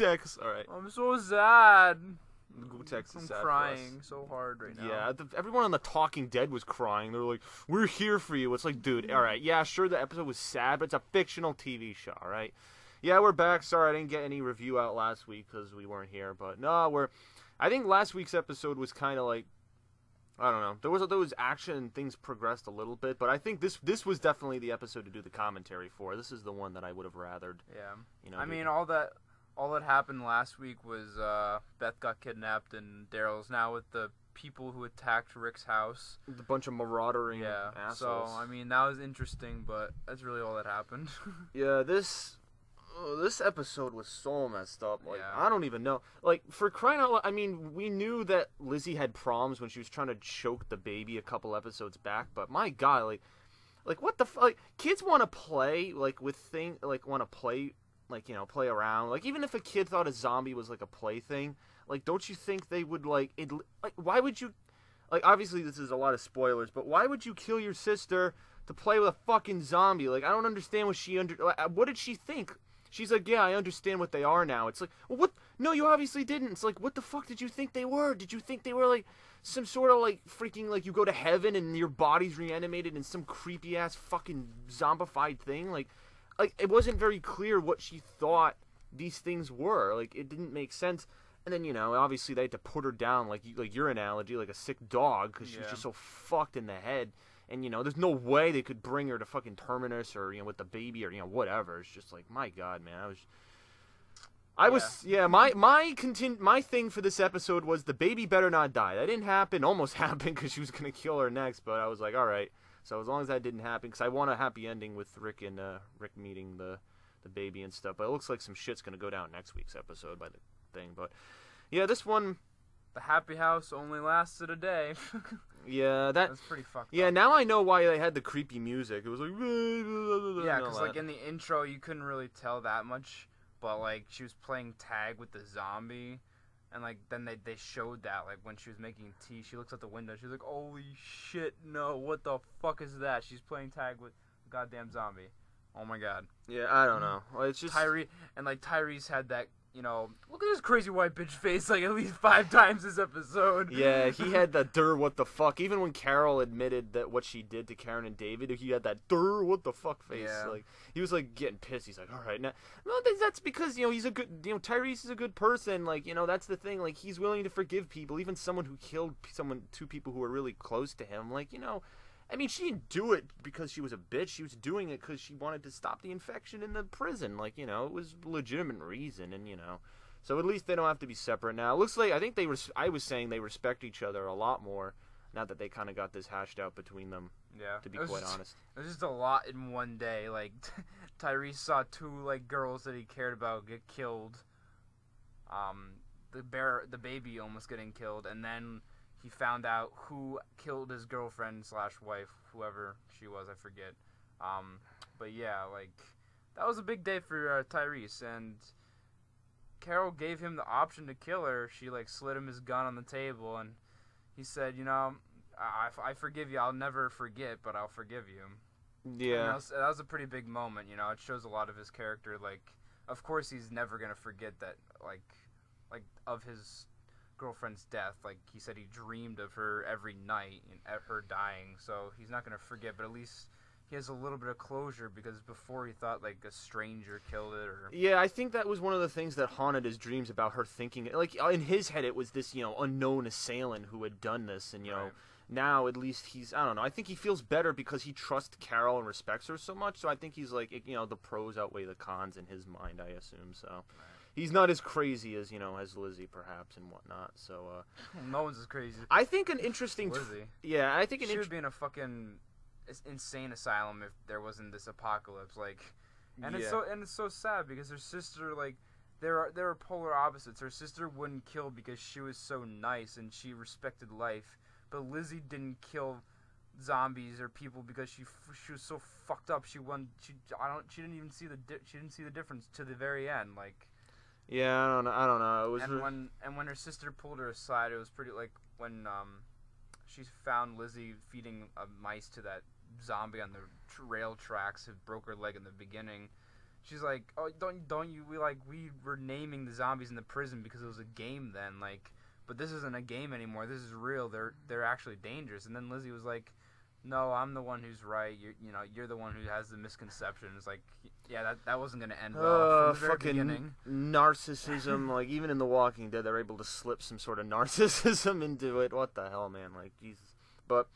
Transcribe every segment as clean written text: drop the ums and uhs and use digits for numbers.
Gootecks. All right. I'm so sad. Gootecks I'm is sad crying so hard right now. Yeah, everyone on The Talking Dead was crying. They were like, "We're here for you." It's like, dude, all right, yeah, sure, the episode was sad, but it's a fictional TV show, all right? Yeah, we're back. Sorry, I didn't get any review out last week because we weren't here, but no, I think last week's episode was kind of like, I don't know. There was action and things progressed a little bit, but I think this was definitely the episode to do the commentary for. This is the one that I would have rathered. Yeah. You know, I mean, all that happened last week was Beth got kidnapped and Daryl's now with the people who attacked Rick's house. A bunch of marauding assholes. So I mean that was interesting, but that's really all that happened. Yeah, this episode was so messed up. Like, Yeah. I don't even know. Like, for crying out loud, I mean, we knew that Lizzie had problems when she was trying to choke the baby a couple episodes back, but my God, like what the like kids want to play like with want to play like, you know, play around. Like, even if a kid thought a zombie was like a plaything, like, don't you think they would like it? Like, why would you? Like, obviously this is a lot of spoilers, but why would you kill your sister to play with a fucking zombie? Like, I don't understand what did she think? She's like, yeah, I understand what they are now. It's like, well, what? No, you obviously didn't. It's like, what the fuck did you think they were? Did you think they were like some sort of like freaking like you go to heaven and your body's reanimated in some creepy ass fucking zombified thing? Like it wasn't very clear what she thought these things were. Like, it didn't make sense. And then, you know, obviously they had to put her down like your analogy, like a sick dog, because she was just so fucked in the head. And, you know, there's no way they could bring her to fucking Terminus or, you know, with the baby or, you know, whatever. It's just like, my God, man. My thing for this episode was the baby better not die. That didn't happen. Almost happened because she was going to kill her next. But I was like, all right. So as long as that didn't happen, because I want a happy ending with Rick and Rick meeting the baby and stuff. But it looks like some shit's going to go down next week's episode by the thing. But, yeah, this one... The happy house only lasted a day. Yeah, that's pretty fucked up. Yeah, now I know why they had the creepy music. It was like... Yeah, because, like, in the intro, you couldn't really tell that much. But, like, she was playing tag with the zombie. And, like, then they showed that, like, when she was making tea. She looks out the window. She's like, holy shit, no, what the fuck is that? She's playing tag with a goddamn zombie. Oh, my God. Yeah, I don't know. It's just... Tyrese had that, you know, look at this crazy white bitch face, like, at least 5 times this episode. Yeah, he had that what the fuck. Even when Carol admitted that what she did to Karen and David, he had that what the fuck face. Yeah. Like, he was, like, getting pissed. He's like, all right, now... No, that's because, you know, he's a good... You know, Tyrese is a good person. Like, you know, that's the thing. Like, he's willing to forgive people. Even someone who killed two people who were really close to him. Like, you know... I mean, she didn't do it because she was a bitch. She was doing it because she wanted to stop the infection in the prison. Like, you know, it was a legitimate reason, and, you know. So at least they don't have to be separate now. It looks like, I think I was saying they respect each other a lot more now that they kind of got this hashed out between them. Yeah. To be quite honest. It was just a lot in one day. Like, Tyrese saw 2, like, girls that he cared about get killed. The baby almost getting killed, and then... He found out who killed his girlfriend/wife, whoever she was, I forget. But yeah, like, that was a big day for Tyrese, and Carol gave him the option to kill her. She, like, slid him his gun on the table, and he said, you know, I forgive you. I'll never forget, but I'll forgive you. Yeah. And that was a pretty big moment, you know. It shows a lot of his character. Like, of course he's never going to forget that, like, of his... girlfriend's death. Like, he said he dreamed of her every night and at her dying, so he's not going to forget, but at least he has a little bit of closure, because before he thought, like, a stranger killed it. Or yeah, I think that was one of the things that haunted his dreams about her thinking. Like, in his head it was this, you know, unknown assailant who had done this, and, you know, now at least he's, I don't know, I think he feels better because he trusts Carol and respects her so much, so I think he's like, you know, the pros outweigh the cons in his mind, I assume, so... He's not as crazy as, you know, as Lizzie, perhaps, and whatnot. So, no one's as crazy. I think an interesting... Lizzie. Yeah, I think she would be in a fucking insane asylum if there wasn't this apocalypse. Like, and it's so sad because her sister, like, there are polar opposites. Her sister wouldn't kill because she was so nice and she respected life, but Lizzie didn't kill zombies or people because she was so fucked up. She didn't even see the difference to the very end. Like. Yeah, I don't know. It was when her sister pulled her aside, it was pretty, like, when she found Lizzie feeding mice to that zombie on the rail tracks who broke her leg in the beginning. she's like, oh, don't you, we were naming the zombies in the prison because it was a game then, like, but this isn't a game anymore. This is real. They're actually dangerous. And then Lizzie was like, no, I'm the one who's right. You're the one who has the misconception. It's like, yeah, that wasn't gonna end well from the very beginning. Narcissism, like even in The Walking Dead, they're able to slip some sort of narcissism into it. What the hell, man? Like Jesus. But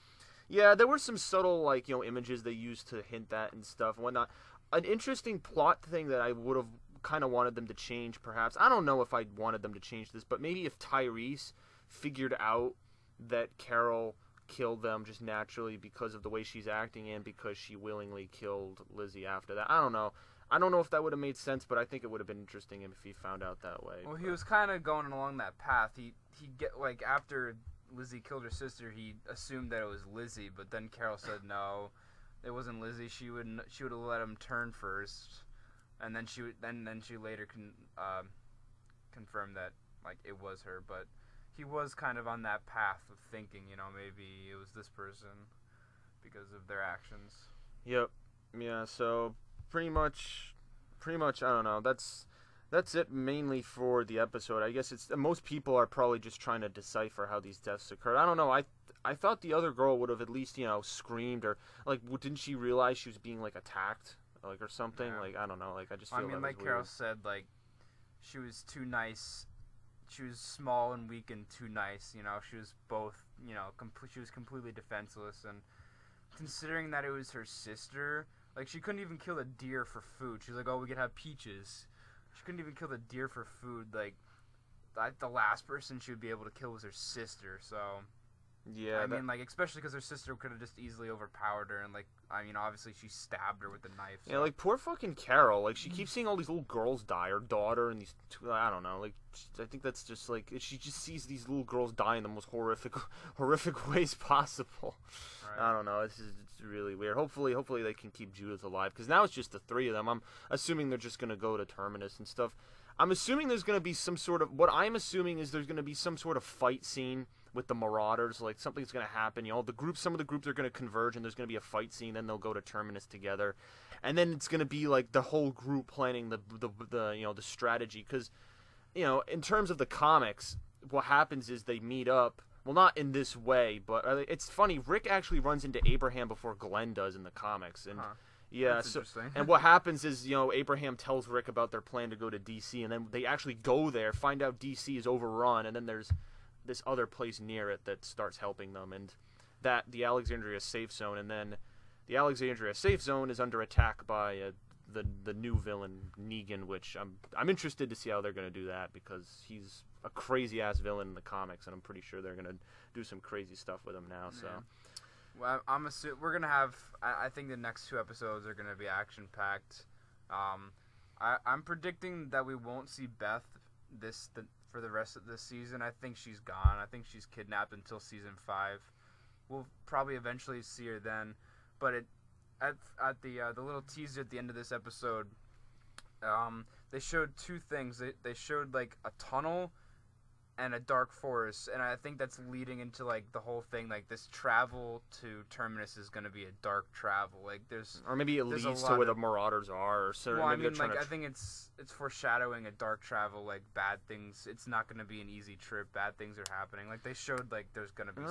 yeah, there were some subtle like images they used to hint at and stuff and whatnot. An interesting plot thing that I would have kind of wanted them to change, perhaps. I don't know if I wanted them to change this, but maybe if Tyrese figured out that Carol killed them just naturally because of the way she's acting and because she willingly killed Lizzie after that. I don't know. I don't know if that would have made sense, but I think it would have been interesting if he found out that way. Well, he was kind of going along that path. He get like after Lizzie killed her sister, he assumed that it was Lizzie, but then Carol said no, it wasn't Lizzie. She would have let him turn first, and then she later confirmed that like it was her, but he was kind of on that path of thinking, maybe it was this person because of their actions. Yep. Yeah, so pretty much I don't know. That's it mainly for the episode. I guess it's most people are probably just trying to decipher how these deaths occurred. I don't know. I thought the other girl would have at least, screamed or like didn't she realize she was being like attacked like or something? Yeah. Like I don't know. Like I just feel like Carol said, like she was too nice. She was small and weak and too nice, She was both, she was completely defenseless. And considering that it was her sister, like, she couldn't even kill a deer for food. She's like, oh, we could have peaches. She couldn't even kill the deer for food. Like, the last person she would be able to kill was her sister, so... Yeah, I mean, like, especially because her sister could have just easily overpowered her, and, like, I mean, obviously she stabbed her with the knife. So. Yeah, like, poor fucking Carol. Like, she keeps seeing all these little girls die, her daughter, and these two, I don't know, like, I think that's just, like, she just sees these little girls die in the most horrific ways possible. Right. I don't know, it's really weird. Hopefully they can keep Judith alive, because now it's just the three of them. I'm assuming they're just gonna go to Terminus and stuff. I'm assuming there's gonna be some sort of, what I'm assuming is there's gonna be some sort of fight scene with the Marauders, like something's gonna happen. Some of the groups are gonna converge, and there's gonna be a fight scene. Then they'll go to Terminus together, and then it's gonna be like the whole group planning the strategy. Because, in terms of the comics, what happens is they meet up. Well, not in this way, but it's funny. Rick actually runs into Abraham before Glenn does in the comics, and. Huh. Yeah, that's interesting. And what happens is, Abraham tells Rick about their plan to go to D.C., and then they actually go there, find out D.C. is overrun, and then there's this other place near it that starts helping them, and the Alexandria Safe Zone, and then the Alexandria Safe Zone is under attack by the new villain Negan, which I'm interested to see how they're going to do that, because he's a crazy-ass villain in the comics, and I'm pretty sure they're going to do some crazy stuff with him now, so... Well, I'm assuming we're gonna have. I think the next 2 episodes are gonna be action packed. I'm predicting that we won't see Beth for the rest of this season. I think she's gone. I think she's kidnapped until season 5. We'll probably eventually see her then. But at the little teaser at the end of this episode, they showed 2 things. They showed like a tunnel and a dark forest, and I think that's leading into like the whole thing, like this travel to Terminus is going to be a dark travel, like or maybe it leads to where the Marauders are, or so. Well, I mean, like I think it's foreshadowing a dark travel, like bad things. It's not going to be an easy trip. Bad things are happening. Like they showed, like there's going to be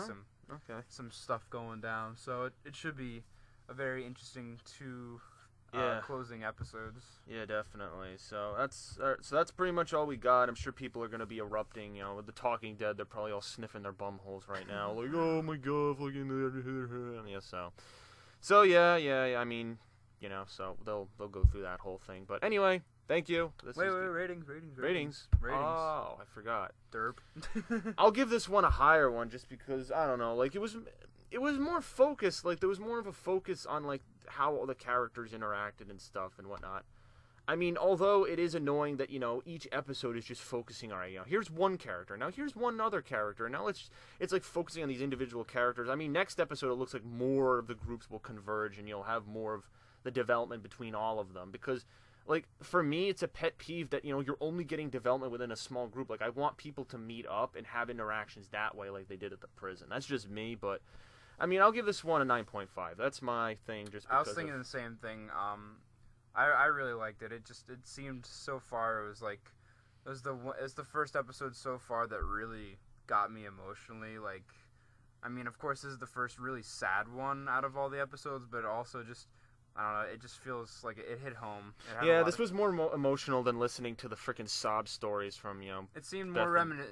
some stuff going down, so it should be a very interesting 2 closing episodes. Yeah, definitely. So that's pretty much all we got. I'm sure people are going to be erupting. With the Talking Dead, they're probably all sniffing their bum holes right now, like, oh my god, fucking yeah. So yeah. I mean, so they'll go through that whole thing. But anyway, thank you. Ratings. Oh, I forgot. Derp. I'll give this one a higher one just because I don't know. Like it was more focused. Like there was more of a focus on like how all the characters interacted and stuff and whatnot. I mean, although it is annoying that each episode is just focusing on here's one character, now here's one other character, now it's like focusing on these individual characters. I mean, next episode it looks like more of the groups will converge and you'll have more of the development between all of them, because like for me it's a pet peeve that you're only getting development within a small group. Like I want people to meet up and have interactions that way like they did at the prison. That's just me, but I mean, I'll give this one a 9.5. That's my thing. Just because I was thinking the same thing. I really liked it. It seemed so far it's the first episode so far that really got me emotionally. Like, I mean, of course, this is the first really sad one out of all the episodes, but also just, I don't know, it just feels like it hit home. Yeah, this was more emotional than listening to the freaking sob stories from, It seemed more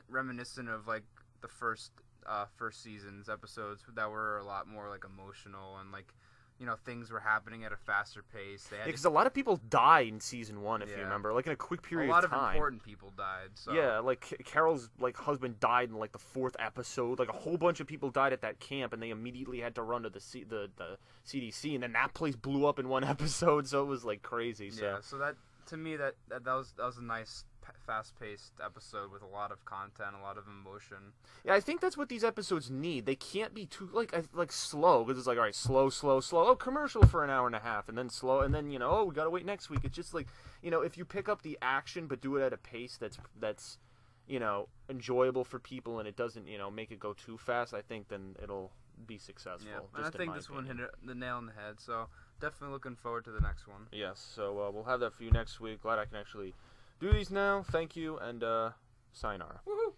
reminiscent of, like, the first season's episodes that were a lot more, like, emotional and, like, things were happening at a faster pace. Because a lot of people died in season 1, if you remember, like in a quick period of time. A lot of important people died. So. Yeah, like Carol's husband died in like the 4th episode. Like a whole bunch of people died at that camp, and they immediately had to run to the CDC, and then that place blew up in 1 episode. So it was like crazy. So. Yeah, so that to me that was a nice fast-paced episode with a lot of content, a lot of emotion. Yeah, I think that's what these episodes need. They can't be too like slow, because it's like, all right, slow. Oh, commercial for an hour and a half, and then slow, and then we gotta wait next week. It's just like, if you pick up the action but do it at a pace that's enjoyable for people, and it doesn't make it go too fast, I think then it'll be successful. Yeah, and I think this one hit the nail on the head. So definitely looking forward to the next one. Yes, so we'll have that for you next week. Glad I can actually do these now. Thank you, and sayonara. Woohoo!